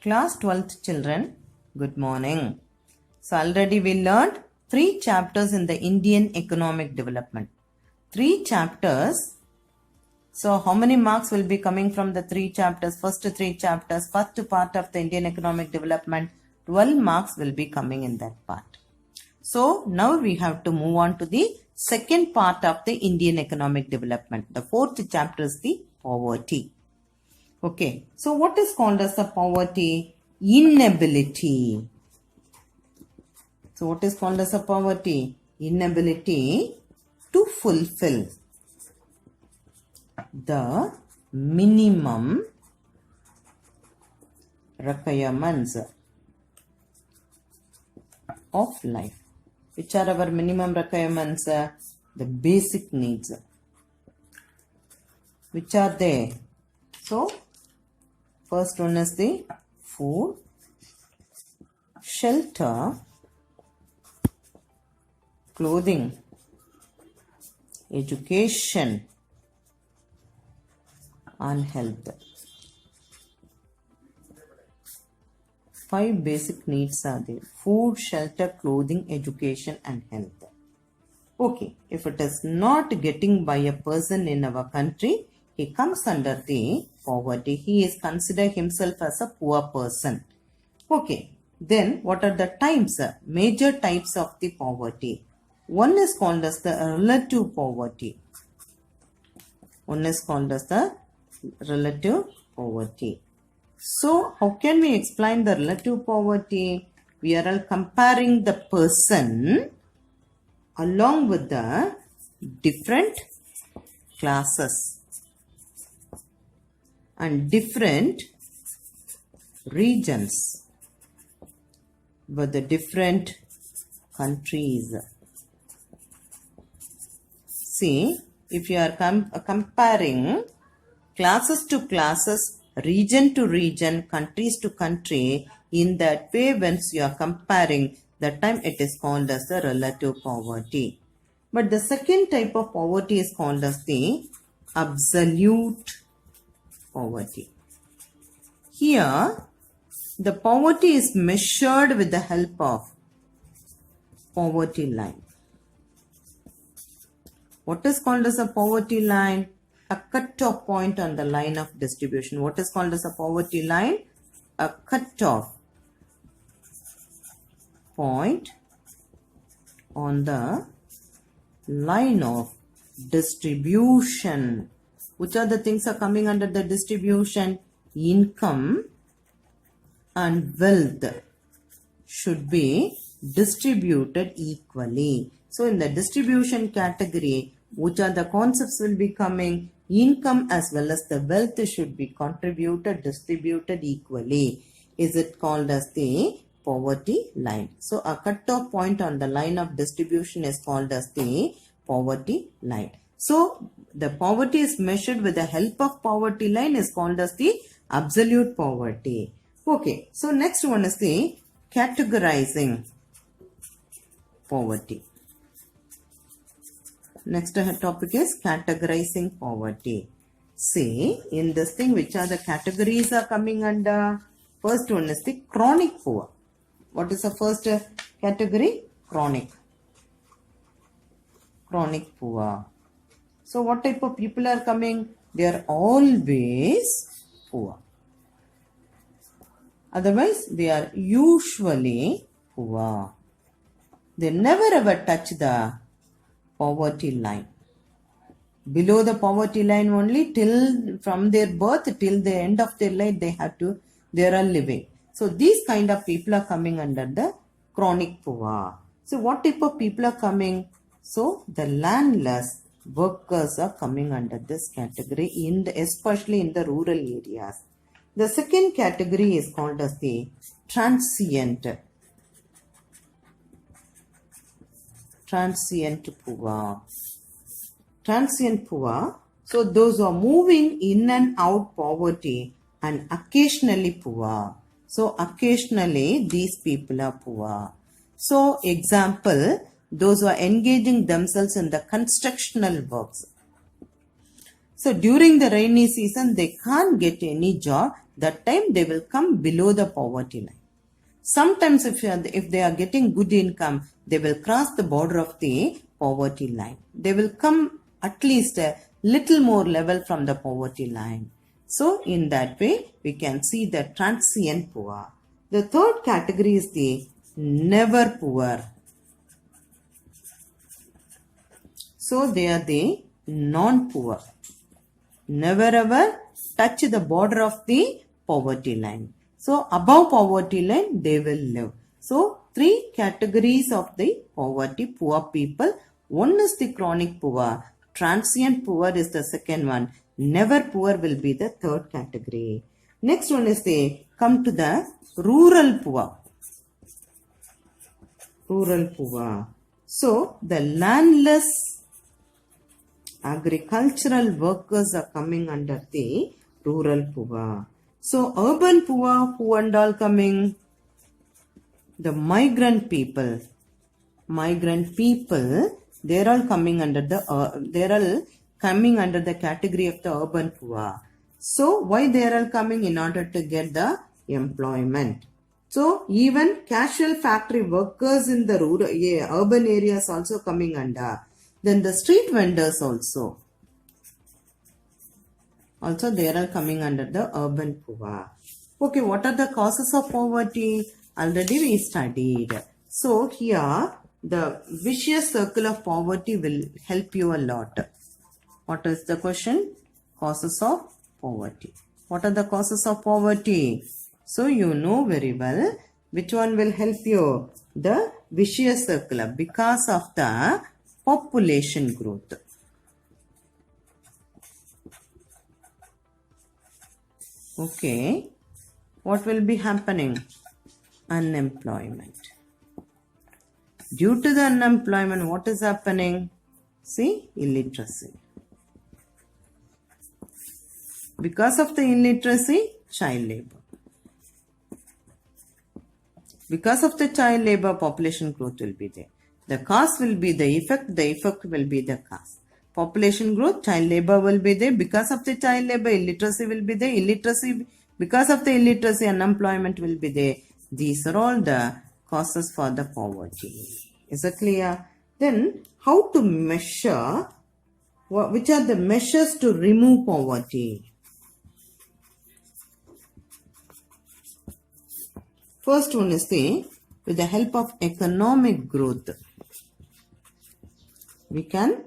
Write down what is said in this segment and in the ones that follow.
Class 12th children, good morning. So already we learned 3 chapters in the Indian economic development. 3 chapters. So how many marks will be coming from the 3 chapters? First 3 chapters, first part of the Indian economic development, 12 marks will be coming in that part. So now we have to move on to the second part of the Indian economic development. The 4th chapter is the poverty. Okay, so what is called as the poverty? Inability. So what is called as a poverty? Inability to fulfill the minimum requirements of life. Which are our minimum requirements? The basic needs. Which are they? So, first one is the food, shelter, clothing, education, and health. 5 basic needs are there. Food, shelter, clothing, education, and health. Okay, if it is not getting by a person in our country, he comes under the poverty. He is considered himself as a poor person. Okay, then what are the types? Major types of the poverty. One is called as the relative poverty. One is called as the relative poverty. So, how can we explain the relative poverty? We are all comparing the person along with the different classes and different regions with the different countries. See, if you are comparing classes to classes, region to region, countries to country, in that way once you are comparing, that time it is called as the relative poverty. But the second type of poverty is called as the absolute poverty. Here, the poverty is measured with the help of poverty line. What is called as a poverty line? A cutoff point on the line of distribution. What is called as a poverty line? A cutoff point on the line of distribution. Which are the things are coming under the distribution? Income and wealth should be distributed equally. So in the distribution category, which are the concepts will be coming? Income as well as the wealth should be distributed equally. Is it called as the poverty line? So a cutoff point on the line of distribution is called as the poverty line. So the poverty is measured with the help of poverty line is called as the absolute poverty. Okay, so next one is the categorizing poverty. Next topic is categorizing poverty. See, in this thing, which are the categories are coming under? First one is the chronic poor. What is the first category? Chronic. Chronic poor. So, what type of people are coming? They are always poor. Otherwise, they are usually poor. They never ever touch the poverty line. Below the poverty line only till from their birth till the end of their life they are living. So these kind of people are coming under the chronic poor. So what type of people are coming? So the landless workers are coming under this category especially in the rural areas. The second category is called as the transient poor. Transient poor. So those who are moving in and out poverty and occasionally poor. So occasionally these people are poor. So example, those who are engaging themselves in the constructional works. So during the rainy season, they can't get any job. That time they will come below the poverty line. Sometimes if they are getting good income, they will cross the border of the poverty line. They will come at least a little more level from the poverty line. So in that way, we can see the transient poor. The third category is the never poor. So they are the non-poor. Never ever touch the border of the poverty line. So above poverty line they will live. So three categories of the poverty, poor people. One is the chronic poor. Transient poor is the second one. Never poor will be the third category. Next one is come to the rural poor. Rural poor. So the landless agricultural workers are coming under the rural poor. So urban poor, who and all coming? The migrant people. Migrant people, they are all coming under the category of the urban poor. So why they are all coming? In order to get the employment. So even casual factory workers in the rural, urban areas also coming under. Then the street vendors also. Also they are coming under the urban poor. Okay, what are the causes of poverty? Already we studied. So here the vicious circle of poverty will help you a lot. What is the question? Causes of poverty. What are the causes of poverty? So you know very well which one will help you. The vicious circle, because of the population growth. Okay. What will be happening? Unemployment. Due to the unemployment, what is happening? See, illiteracy. Because of the illiteracy, child labor. Because of the child labor, population growth will be there. The cause will be the effect will be the cause. Population growth, child labor will be there. Because of the child labor, illiteracy will be there. Because of the illiteracy, unemployment will be there. These are all the causes for the poverty. Is it clear? Then, how to measure? Which are the measures to remove poverty? First one is with the help of economic growth, we can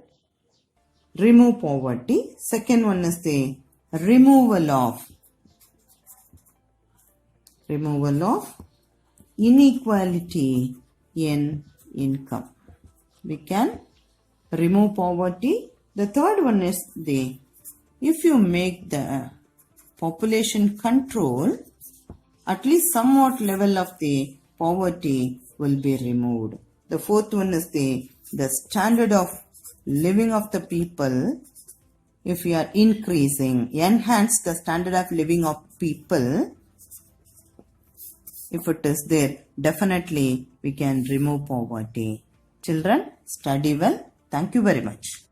remove poverty. Second one is the removal of inequality in income. We can remove poverty. The third one is if you make the population control, at least somewhat level of the poverty will be removed. The fourth one is the standard of living of the people. If we are enhance the standard of living of people, if it is there, definitely we can remove poverty. Children, study well. Thank you very much.